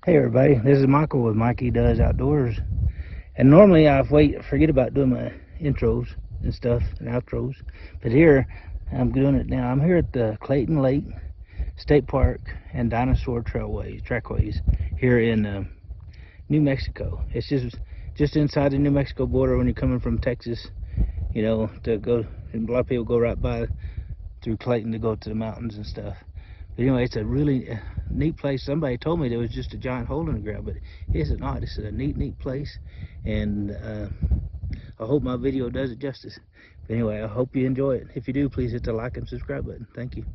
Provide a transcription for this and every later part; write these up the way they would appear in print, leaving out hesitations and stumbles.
Hey everybody, this is Michael with Mikey Does Outdoors. And normally I forget about doing my intros and stuff and outros, but here I'm doing it now. I'm here at the Clayton Lake State Park and Dinosaur Trackways here in New Mexico. It's just inside the New Mexico border when you're coming from Texas, you know, to go. And a lot of people go right by through Clayton to go to the mountains and stuff. But anyway, it's a really neat place. Somebody told me there was just a giant hole in the ground, but it's not. This is a neat place, and I hope my video does it justice. But anyway, I hope you enjoy it. If you do, please hit the like and subscribe button. Thank you.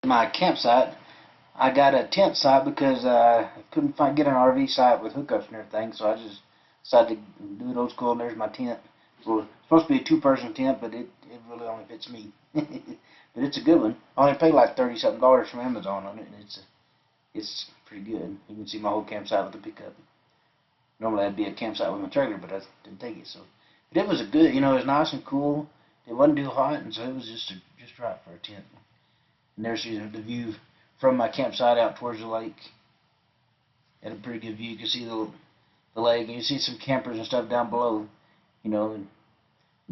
My campsite. I got a tent site because I couldn't get an RV site with hookups and everything, so I just decided to do it old school. And there's my tent. Well, it's supposed to be a two-person tent, but it really only fits me. But it's a good one. I only paid like $30-something from Amazon on it, and it's pretty good. You can see my whole campsite with the pickup. Normally that'd be a campsite with my trailer, but I didn't take it. So, but it was a good. It was nice and cool. It wasn't too hot, and so it was just right for a tent. And there's the view from my campsite out towards the lake. Had a pretty good view. You can see the lake, and you see some campers and stuff down below, and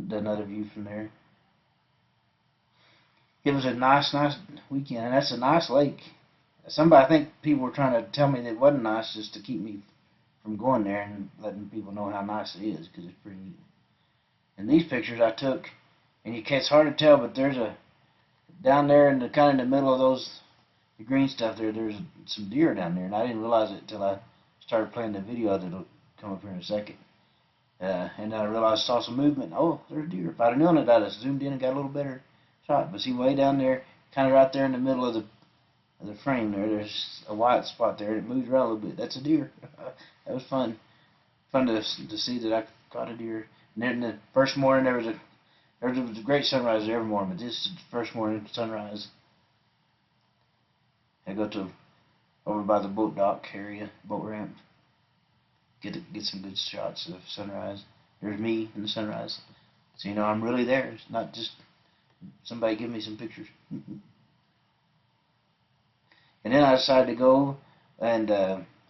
another view from there. It was a nice weekend, and that's a nice lake. I think people were trying to tell me that it wasn't nice just to keep me from going there and letting people know how nice it is, because it's pretty neat. And these pictures I took, and it's hard to tell, but there's down there in the kind of in the middle of the green stuff there's some deer down there, and I didn't realize it until I started playing the video that'll come up here in a second. And I realized I saw some movement. Oh, there's deer. If I'd have known it, I'd have zoomed in and got a little better shot. But see, way down there, kind of right there in the middle of the frame there's a white spot there, and it moves around a little bit. That's a deer. That was fun to see that I caught a deer. And then the first morning there was a great sunrise every morning, but this is the first morning sunrise. I go over by the boat dock area, boat ramp, get some good shots of sunrise. There's me in the sunrise, so I'm really there. It's not just somebody give me some pictures. And then I decided to go and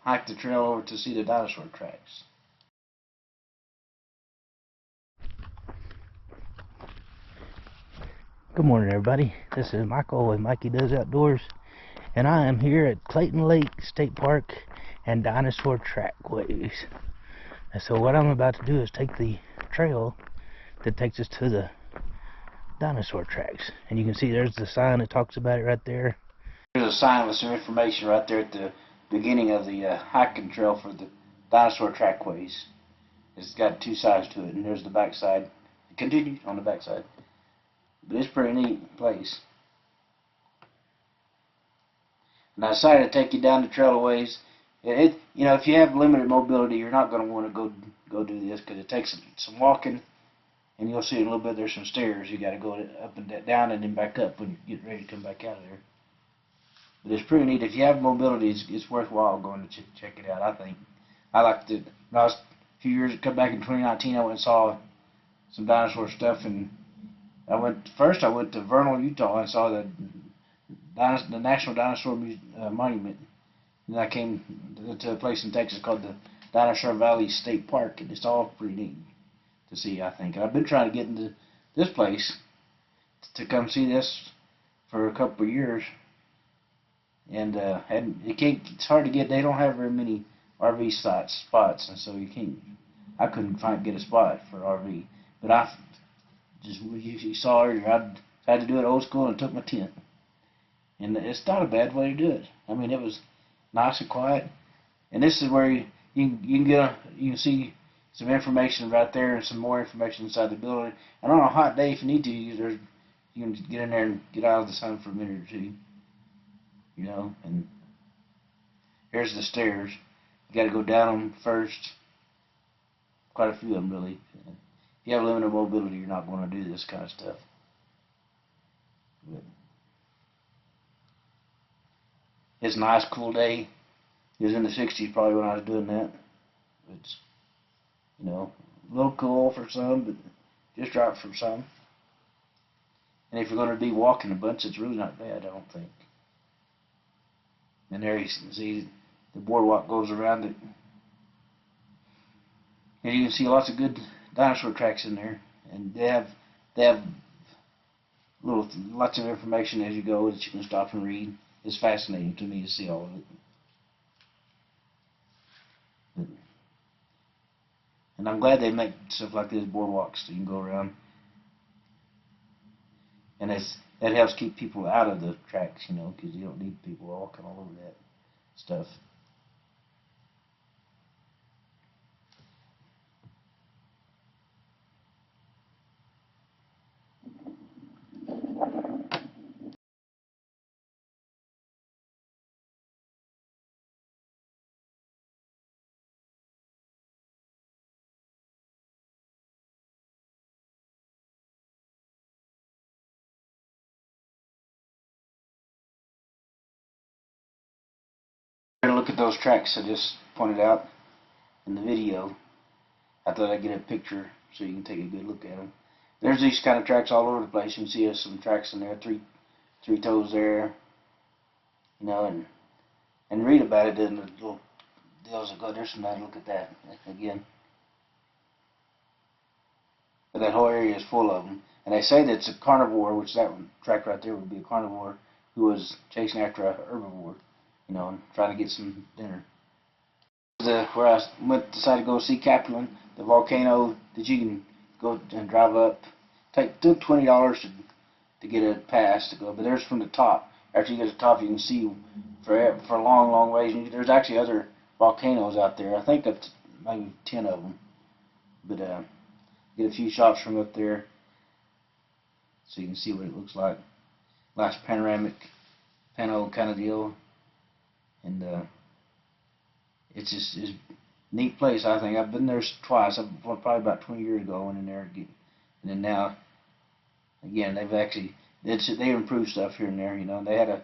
hike the trail over to see the dinosaur tracks. Good morning, everybody. This is Michael with Mikey Does Outdoors, and I am here at Clayton Lake State Park and Dinosaur Trackways. And so what I'm about to do is take the trail that takes us to the dinosaur tracks. And you can see there's the sign that talks about it right there. There's a sign with some information right there at the beginning of the hiking trail for the dinosaur trackways. It's got two sides to it, and there's the back side. It continues on the back side. But it's a pretty neat place. And I decided to take you down the trail a ways. If you have limited mobility, you're not going to want to go do this, because it takes some walking, and you'll see in a little bit there's some stairs. You got to go up and down and then back up when you get ready to come back out of there. But it's pretty neat. If you have mobility, it's worthwhile going to check it out, I think. I liked it. When I was a few years, come back in 2019, I went and saw some dinosaur stuff, and I went to Vernal, Utah, and saw the National Dinosaur Monument. And I came to a place in Texas called the Dinosaur Valley State Park, and it's all pretty neat to see, I think. And I've been trying to get into this place to come see this for a couple of years, and it's hard to get. They don't have very many RV spots, and so I couldn't get a spot for RV. But you saw earlier, I had to do it old school and took my tent. And it's not a bad way to do it. I mean, it was nice and quiet. And this is where you can see some information right there, and some more information inside the building. And on a hot day, if you need to, you can get in there and get out of the sun for a minute or two. And here's the stairs. You got to go down them first. Quite a few of them, really. If you have limited mobility, you're not going to do this kind of stuff. But it's a nice, cool day. It was in the 60s probably when I was doing that. It's, a little cool for some, but just right for some. And if you're going to be walking a bunch, it's really not bad, I don't think. And there you see the boardwalk goes around it. And you can see lots of good dinosaur tracks in there. And they have lots of information as you go that you can stop and read. It's fascinating to me to see all of it. And I'm glad they make stuff like this, boardwalks, so you can go around. And that helps keep people out of the tracks, you know, because you don't need people walking all over that stuff. We're going to look at those tracks I just pointed out in the video. I thought I'd get a picture so you can take a good look at them. There's these kind of tracks all over the place. You can see there's some tracks in there, three toes there, you know, and read about it in the little deals that go. There's somebody, look at that again. But that whole area is full of them. And they say that it's a carnivore, which that track right there would be a carnivore who was chasing after a herbivore, you know, and trying to get some dinner. Where I decided to go see Capulin, the volcano that you can go and drive up. Took $20 to get a pass to go, but there's from the top. After you get to the top, you can see for a long, long ways. And there's actually other volcanoes out there. I think that's maybe 10 of them. But get a few shots from up there, so you can see what it looks like. Nice panoramic panel kind of deal, and it's just a neat place. I think I've been there twice. Probably about 20 years ago. I went in there again, and then now again they improved stuff here and there. You know, they had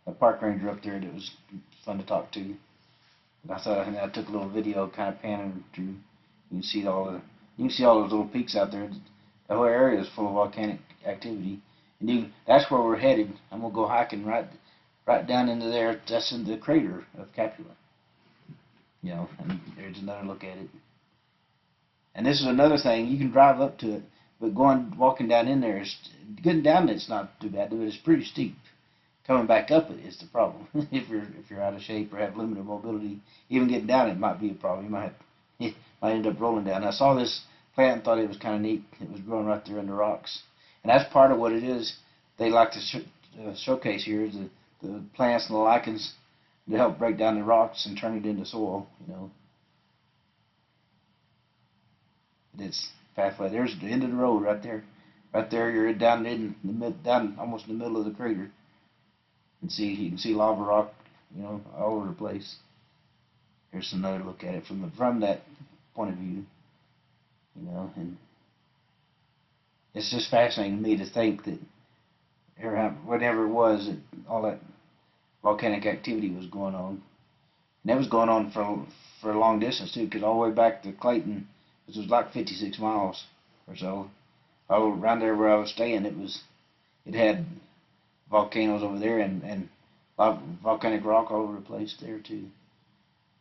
a park ranger up there that was fun to talk to. And I thought I took a little video, kind of panning through. You can see all those little peaks out there. The whole area is full of volcanic activity, and that's where we're headed. I'm gonna go hiking right down into there. That's in the crater of Capulin. You know, and there's another look at it. And this is another thing, you can drive up to it, but walking down in there, getting down it's not too bad, but it's pretty steep. Coming back up it is the problem. if you're out of shape or have limited mobility, even getting down it might be a problem. You might end up rolling down. I saw this plant and thought it was kind of neat. It was growing right there in the rocks, and that's part of what it is. They like to showcase here is the plants and the lichens to help break down the rocks and turn it into soil, you know. It's pathway. There's the end of the road right there. Right there, you're down almost in the middle of the crater. And you can see lava rock, you know, all over the place. Here's another look at it from that point of view, you know. And it's just fascinating to me to think that whatever it was, that all that volcanic activity was going on, and that was going on for a long distance too, because all the way back to Clayton, which was like 56 miles or so, all around there where I was staying, it had volcanoes over there and volcanic rock all over the place there too.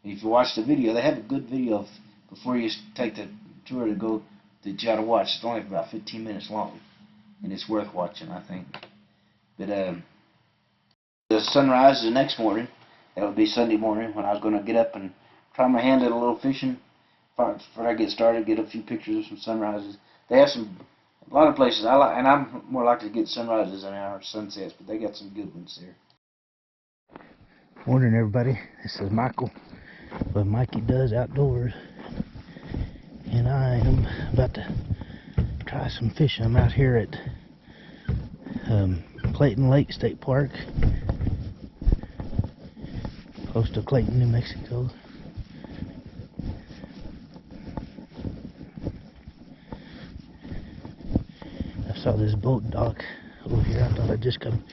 And if you watch the video, they have a good video before you take the tour that you got to watch. It's only about 15 minutes long, and it's worth watching, I think. But the sunrise is the next morning. That would be Sunday morning when I was going to get up and try my hand at a little fishing before I get started, get a few pictures of some sunrises. They have a lot of places I like, and I'm more likely to get sunrises than I are sunsets, but they got some good ones there. Morning, everybody. This is Michael with Mikey Does Outdoors, and I am about to try some fishing. I'm out here at Clayton Lake State Park, close to Clayton, New Mexico. I saw this boat dock over here. I thought I'd just come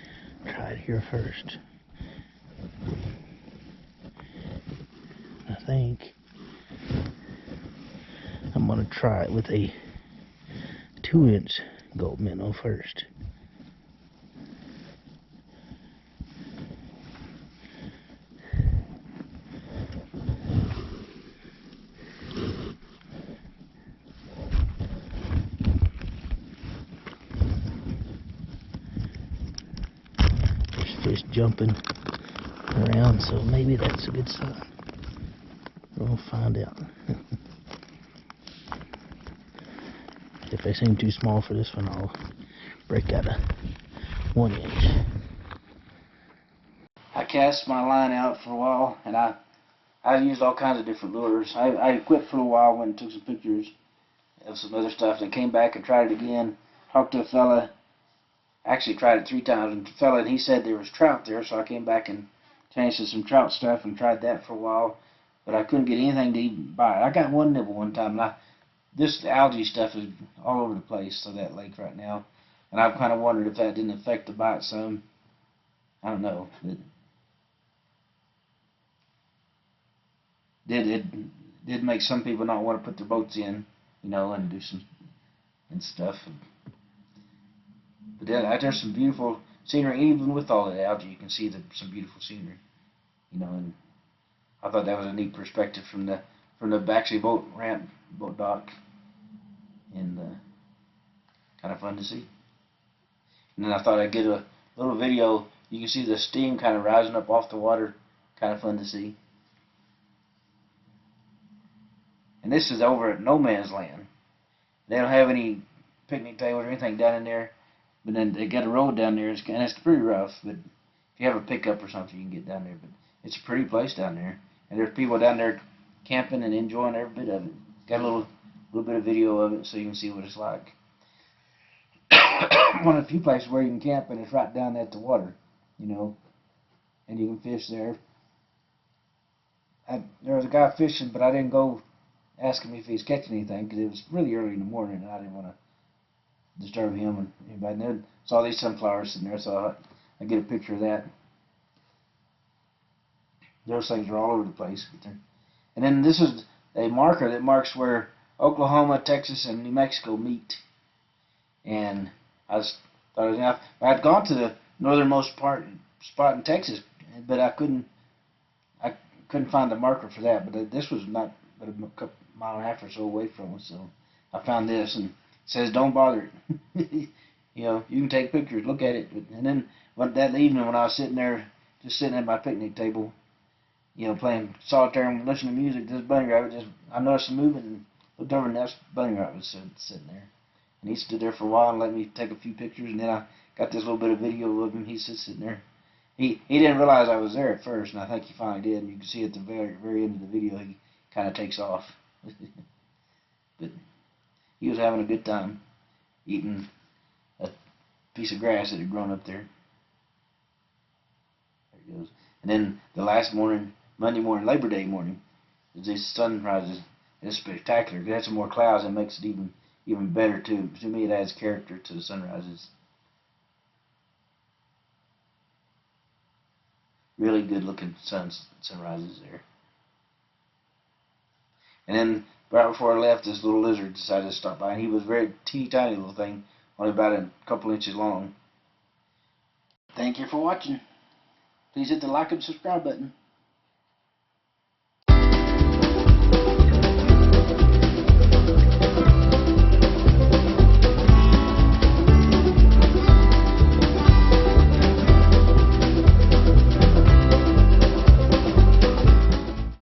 try it here first. I think I'm gonna try it with a 2-inch gold minnow first. There's fish jumping around, so maybe that's a good sign. We'll find out. If they seem too small for this one, I'll break out a 1-inch. I cast my line out for a while, and I used all kinds of different lures. I quit for a while, went and took some pictures of some other stuff, and came back and tried it again. Talked to a fella, actually tried it 3 times, and the fella, and he said there was trout there, so I came back and changed to some trout stuff and tried that for a while, but I couldn't get anything to even bite. I got one nibble one time, and this algae stuff is all over the place to that lake right now, and I've kind of wondered if that didn't affect the bite some. I don't know. It did make some people not want to put their boats in, you know, and do some and stuff. But then there's some beautiful scenery, even with all the algae. You can see some beautiful scenery, you know. And I thought that was a neat perspective from the actually boat dock, and kind of fun to see. And then I thought I'd get a little video. You can see the steam kind of rising up off the water, kind of fun to see. And this is over at no man's land. They don't have any picnic tables or anything down in there, but then they got a road down there, and it's pretty rough. But if you have a pickup or something, you can get down there. But it's a pretty place down there, and there's people down there camping and enjoying every bit of it. Got a little bit of video of it, so you can see what it's like. One of the few places where you can camp, and it's right down at the water, you know, and you can fish there. There was a guy fishing, but I didn't go ask him if he's catching anything, because it was really early in the morning, and I didn't want to disturb him and anybody. And then saw these sunflowers sitting there, so I get a picture of that. Those things are all over the place. And then this is a marker that marks where Oklahoma, Texas, and New Mexico meet. And I I'd gone to the northernmost spot in Texas, but I couldn't find the marker for that. But this was not but a mile and a half or so away from us, so I found this, and it says don't bother it. You know, you can take pictures, look at it. And then that evening when I was sitting there, just sitting at my picnic table, you know, playing solitaire and listening to music, this bunny rabbit I noticed him moving and looked over, and that bunny rabbit was sitting there. And he stood there for a while and let me take a few pictures, and then I got this little bit of video of him. He's just sitting there. He didn't realize I was there at first, and I think he finally did. And you can see at the very end of the video, he kind of takes off. But he was having a good time eating a piece of grass that had grown up there. There it goes. And then the last morning, Monday morning, Labor Day morning, this sunrise is spectacular. It has some more clouds and makes it even better too. To me, it adds character to the sunrises. Really good looking sunrises there. And then right before I left, this little lizard decided to stop by, and he was a very teeny tiny little thing, only about a couple inches long. Thank you for watching. Please hit the like and subscribe button.